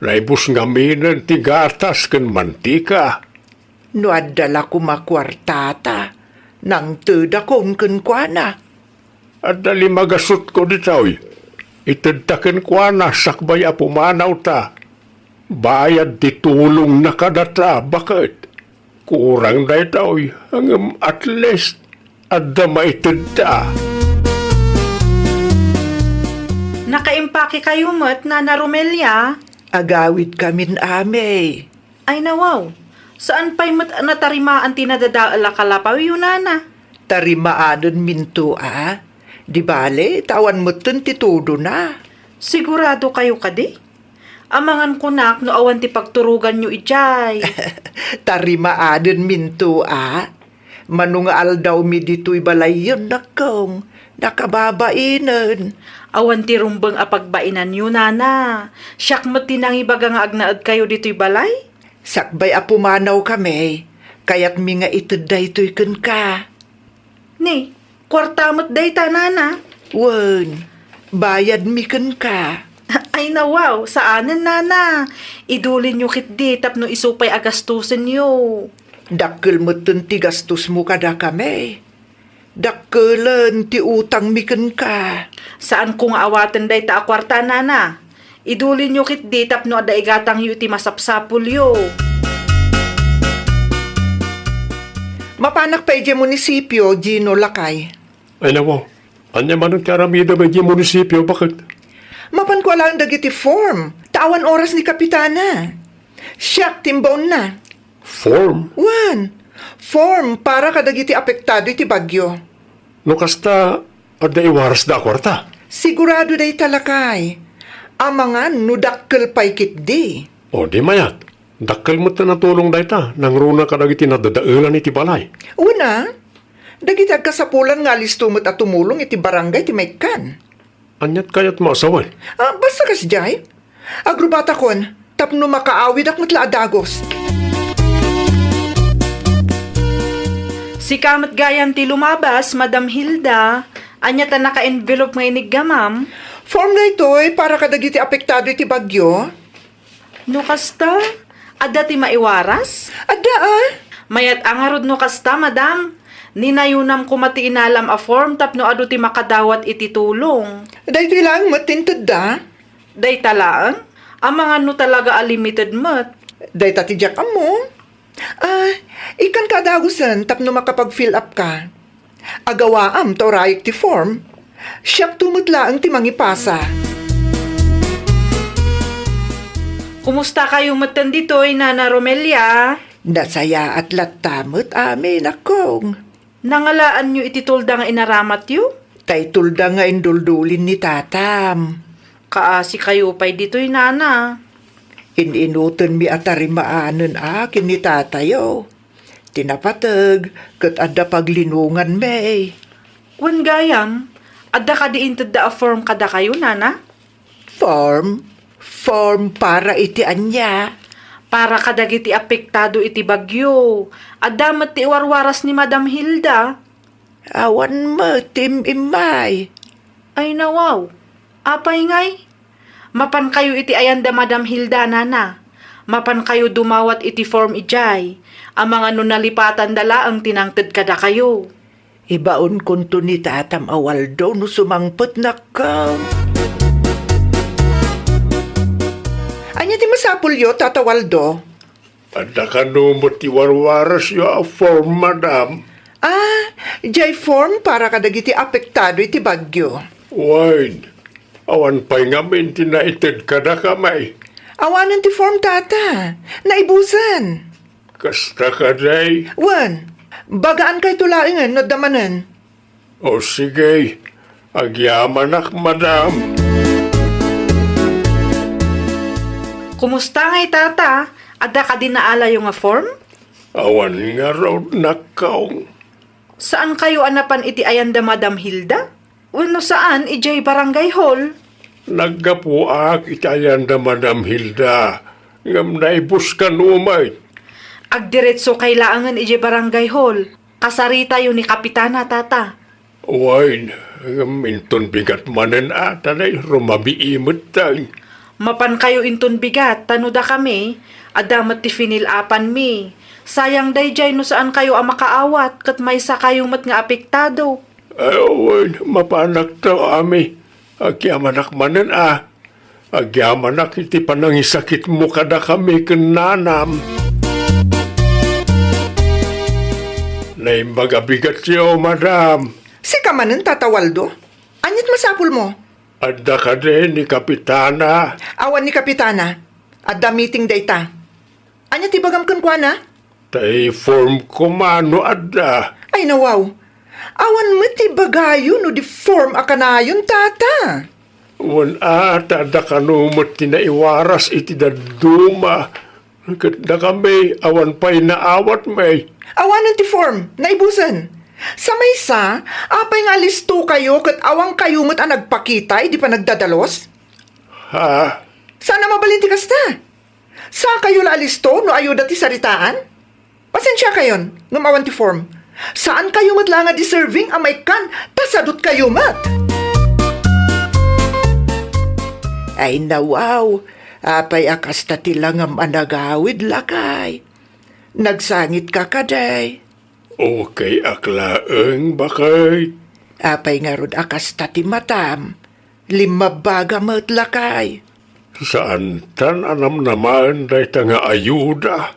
Naibus ngaminan ti gatas kan mantika. No adala ko makwartata. Nang teda kon kuana. At dali magasot ko ditoy. Itadtaken kwa na sakbay apumanaw ta. Bayad ti tulong na kadata. Bakit? Kurang na ito'y hanggang at least at damaitid ta. Nakaimpake kayo mo't, Nana Romelia? Agawid kamin amay. Ay nawaw. Saan pa'y mo't natarimaan tinadadaala kalapaw yun, Nana? Tarimaanon minto Di bale, tawan mo titudo na. Sigurado kayo kadi? Amangan ko nak no awan ti pagturugan nyo ijay. Tarimaanon minto Manungaal daw mi dito'y balay yun nakong. Nakababainan. Awan ti rumbang apagbainan nyo, Nana. Siyak mo tinang ibaga nga agnaad kayo dito'y balay? Sakbay apumanaw kami. Kaya't mi nga ituday to'y kun ka. Ni, kwartamot day ta, nana. Wen, bayad mikan ka. Ay nawaw, saanan, nana? Idulin nyo kit di, tapno isupay agastusin nyo. Dakkel mo ti gastos mo kada kami. Dakkelan ti utang mikan ka. Saan kung awatan day ta akwarta, nana? Idulin nyo kit di, tapno ada igatang yu ti masapsapul yo. Mapanak pa iti munisipyo, Gino Lakay. Ay nawa, anya man ang karamida ba di munisipyo, bakit? Mapan ko lang dagiti form. Tawan oras ni Kapitana. Siyak timbon na. Form? Form para kadagiti apektado iti bagyo. No kasta, ada iwaras da kwarta. Sigurado day talakay. Amangan nudakkel pa'y kitdi. O di mayat. Dakkel mo ta natulong da ita, nang runa ka dagiti nadadaulan iti balay. Una, dagiti agkasapulan nga listumot at tumulong iti barangay ti Maykan. Anyat kayat maasawan. Basta kas jay. Agrubata kon, tapno makaawid ak matla adagos. Si kamat gayam ti lumabas, Madam Hilda, anya ta naka-envelope nga iniggamam. Form na ito'y para kadagiti apektado iti bagyo. No kasta, adda ti maiwaras? Adda Mayat angarod no kasta, madam. Ninayunam ko mati inalam a form tapno adu ti makadawat iti tulong. Dahil lang matintad da. Day talaan, ang mga no talaga a limited mat. Dahil tatidyak mo. Ikan kadagusan tapno makapag-fill up ka. Agawaam to rayik ti form. Siyak tumutla ang ti mangipasa. Kumusta kayo matan dito'y, Nana Romelia? Nasaya at latamot amin akong. Nangalaan nyo ititulda nga inaramat yu? Tay tulda nga induldulin ni tatam. Kaasi kayo pa'y dito'y, Nana. Ininutan mi atarimaanan akin ni tatayo. Tinapatag, kat adda paglinungan may. Wan gayam, adda ka diin tadda a form kada kayo, Nana? Form para iti anya. Para kadagiti apektado iti bagyo. Adamat ti warwaras ni Madam Hilda. Awan mo, tim imay. Ay nawaw, apay ngay. Mapan kayo iti ayanda Madam Hilda, Nana. Mapan kayo dumawat iti form ijay. Ang mga nunalipatan dala ang tinangtad kada kayo. Ibaon kunto ni tatam awaldo no sumangpot na ka. Anya ti masapul yo, Tata Waldo? Ada ka numot ti warwaras yo a form, madam. Jay form para kadagiti apektado iti bagyo. Wine, awan pa'y ngamin tinaited ka na kamay. Awanan ti form, Tata. Naibusan. Kasta ka day. Bagaan kay tulaingan no damanan. O sige, agyamanak, madam. Kumusta ngay, Tata? Adda ka din naala yung nga form? Awan nga raw nakaw. Saan kayo anapan iti ayanda Madam Hilda? Uno saan, ijay barangay hall? Naggapuak itayan da Madam Hilda. Ngam naibus ka numay. Agdiretso kay laangan ijay barangay hall. Kasarita yun ni Kapitana, Tata. Wine, ngam inton bigat manen ata na rumabiimot tayo. Mapan kayo inton bigat, tanuda kami. Adamat ti finilapan mi. Sayang day jay no saan kayo ang makaawat, kat may sa kayo mat nga apektado. Wine, mapanak to ami. Agyamanak manen Agyamanak iti panangisakit mo kada kami kananam. Naimbaga bigat siyo, madam. Si kamanan, Tata Waldo? Anyat masapul mo? Adda ka din ni Kapitana. Awan ni Kapitana. Adda meeting data. Anyat ibagam kan kwa na? Tay form kumano adda. Ay nawaw. Awan mo ti bagayo no di form akanayon, Tata. Wan ata da kanumot tinaiwaras iti daduma. Da kami awan pa'y naawat may. Awanan ti form, naibusan. Sa maysa, apay nga listo kayo kat awang kayo mo't ang nagpakitay, di pa nagdadalos? Ha? Sana mabalinti kasta. Sa kayo la listo no ayo dati saritaan? Pasensya kayon, ngamawan ti form. Saan kayo matla nga deserving amay kan, tasadot kayo mat? Ay nawaw, apay akas ta tilang ang managawid lakay. Nagsangit ka kaday. Okay, aklaeng bakay. Apay nga rod akas ta ti matam. Limabaga mat lakay. Saan tan anam naman day ta nga ayuda?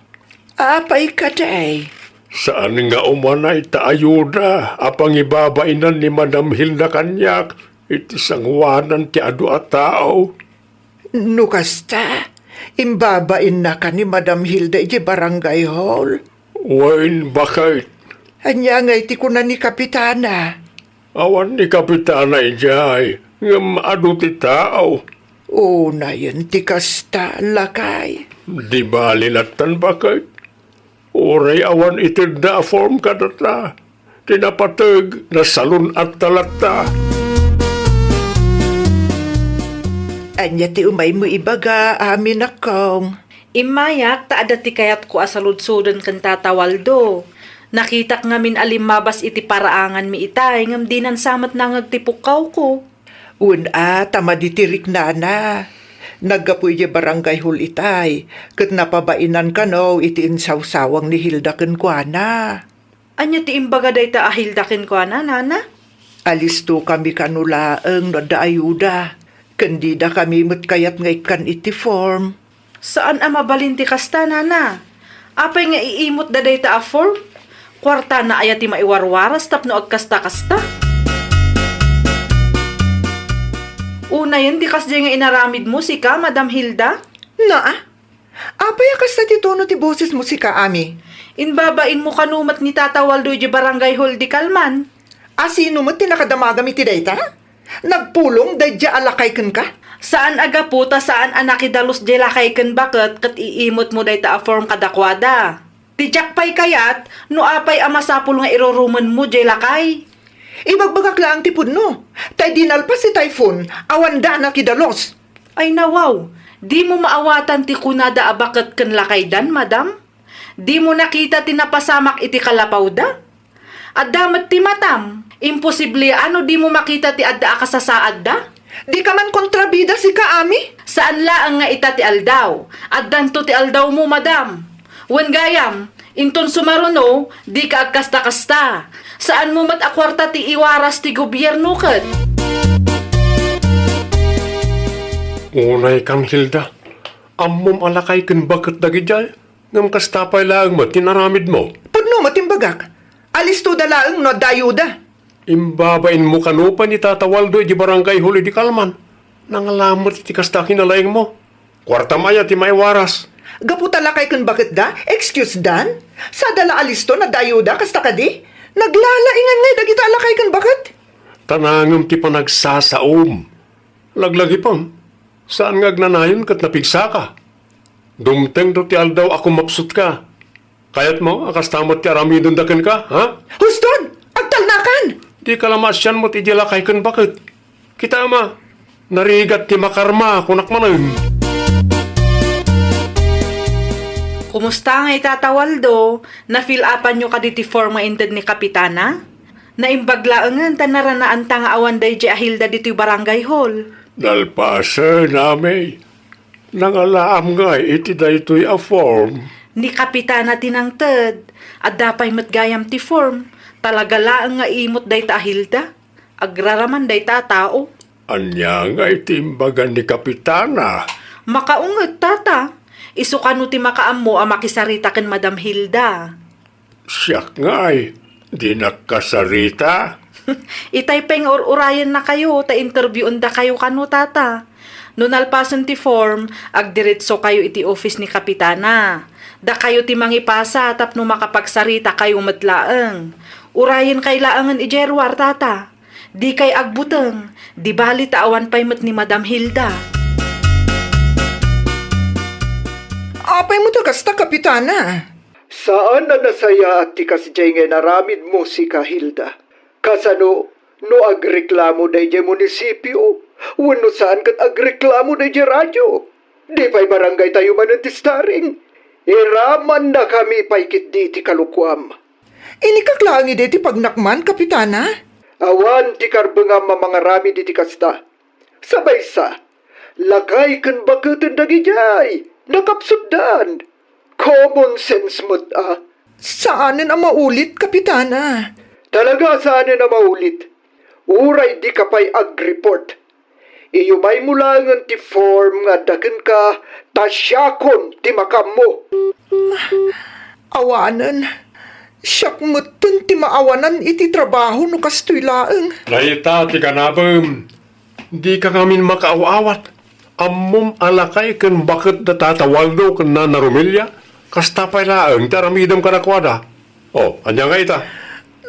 Apay kaday. Saan nga umanay ta ayuda? Apang ibabainan ni Madam Hilda kanyak. Iti sangwanan ti adu at tao. Nukasta, imbabain na ka ni Madam Hilda iti barangay hall. Wain bakay. Anya nga iti kunan ni Kapitana. Awan ni Kapitana ijay. Ngam adu ti tao. O na yun ti kasta lakay. Di ba linatan bakay? Oray awan itid na form kadata. Tinapatag na salun at talata. Anya ti umay mo ibaga amin akong. Imayak, taada ti kayat ko asaludsudan kan Tata Waldo. Nakitak ngamin alimabas iti paraangan mi itay, ngam dinan samat na ngagtipukaw ko. Una, tama ditirik na na. Naggapuy di barangay hul itay. Kat napabainan ka no, iti insawsawang ni Hilda kenkwana. Anya ti imbaga day ta ahildakin ko na, nana? Alisto kami kanulaeng no da ayuda. Kandida kami mat kayat nga ikan iti form. Saan ang mabalinti kasta, nana? Apay nga iimot da day ta a form? Kwarta na ayati maiwarwaras tapno agkasta-kasta. Una yun, di kasdi nga inaramid mo si ka, Madam Hilda? Na? Apay akas na titono ti boses mo si Kaami. Inbabain mo kanumat ni Tata Waldo di barangay hall di Kalman. Asino mo tinakadamagam iti dayta? Nagpulong dadya alakay ken ka? Saan aga puta saan anakidalos di lakay ken bakit kat iimot mo day ta a form kadakwada. Tijak pay kayat, no apay amasapul nga iroruman mo di lakay. Ibagbagak lang ti pudno. Tay dinalpas si typhoon, awanda na kidalos. Ay nawaw, di mo maawatan ti kunada abakat ken lakay dan, madam? Di mo nakita tinapasamak iti kalapaw da? At damat ti matam, imposible ano di mo makita ti adda akasasaad da? Di ka man kontrabida si Kaami? Saan laang nga ita ti aldaw? At danto ti aldaw mo, madam. Wen gayam, inton sumaruno, di ka agkasta-kasta. Saan mo mat akwarta ti iwaras ti gobyerno ket? Unay kang Hilda. Ammom alakay ken bakit dagijay. Ngam kastapay lang mo, tinaramid mo. Pudno matimbagak. Alisto dalaeng no dayuda. Imbabain mo kanupa ni Tata Waldo di barangay huli di Kalman. Nangalamot iti kasta kinalaing mo. Kwarta maya ti maiwaras. Gaputa lakay ken bakit da? Excuse dan? Sa dala alisto na dayuda kasta kadi? Naglalaingan ngay dagita lakay ken bakit? Tanangam ti panagsasaom. Laglagi pam. Saan nga agnanayon kat napigsa ka? Dumteng do ti aldaw ako mapsut ka. Kayat mo, akastamot ti aramidon daken ka, ha? Huston! Agtalnakan! Di kalamasyan mo ti dilakay ken bakit? Kita ama, narigat ti makarma kunak manen. Kumusta nga Tata Waldo? Na-fill upan nyo kaditi form nga inted ni Kapitana? Naimbaglaangan tanaranaan ta nga awan day di ahilda dito'y barangay hall. Dalpasa nami. Nangalaam nga iti daytoy a form. Ni Kapitana tinangted, at dapay matgayam ti form. Talaga laang nga imot day ta ahilda. Agraraman day ta tao. Anya nga itimbagan ni Kapitana. Makaunget, tata. Isukano ti makaammo ang makisarita ken Madam Hilda. Siyak nga ay, di nakasarita. Itay peng urayan na kayo, ta interviewon da kayo kano, tata. Nunalpasan ti form, agdiretso kayo iti office ni Kapitana. Da kayo ti mangipasa, tapno makapagsarita kayo matlaeng. Urayan kay laangan ijerwar, tata. Di kay agbuteng, di bali taawan pay mat ni Madam Hilda. Apay mo to kasta, Kapitana? Saan na nasaya at tikas jay nga naramid mo si Kahilda? Kasano, no agreklamo day jay munisipyo? Wano saan kat agreklamo day jay radyo? Di pa'y barangay tayo manantistaring. Iraman na kami paikit di ti kalukwam. Inikaklangi di ti pagnakman, kapitana. Awan ti karbanga mamangarami di ti kasta. Sabay sa, lagay kan bakatan dagijay, nakapsuddan. Common sense mo't Saanin ang maulit, kapitana? Talaga saanin ang maulit. Uray di ka pa'y ag-report. Iyumay mo lang ang ti form nga dagan ka, tasyakon ti makam mo. Awanan. Siyak mutun ti maawanan iti trabaho no kastoy laeng. Laita ti kanabem. Di ka ngamin makaawawat. Ammom alakay kan bakit da tatawaldo kan na narumilya. Kasta pa'y laeng taramidam ka na kwada. Oh, anya nga ita.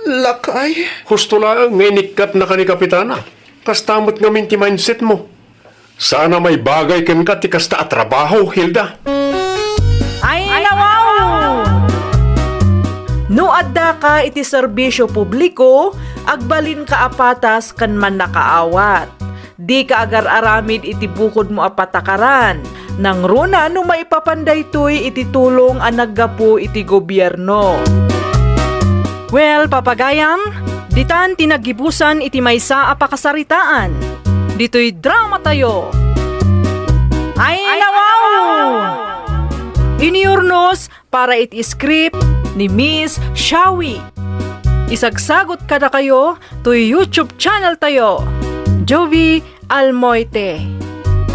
Lakay. Husto laeng nginikat na ka ni kapitana. Kastamot ngamin ti mindset mo. Sana may bagay kan ka ti kasta at trabaho, Hilda. Ay, nawaw! No adda ka iti serbisyo publiko, agbalin ka apatas kan man nakaawat. Di ka agar aramid iti bukod mo apatakaran. Nang runa no maipapanday to'y iti tulong ang naggapu iti gobyerno. Well, papagayam, ditan tinagibusan iti maysa apakasaritaan. Dito'y drama tayo. Ay, nawaw! Iniurnos para iti script ni Miss Shawi. Isagsagot kada kayo to YouTube channel tayo, Jovi Almoite.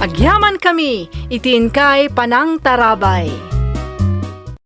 Agyaman kami, itiin kay Panang Tarabay.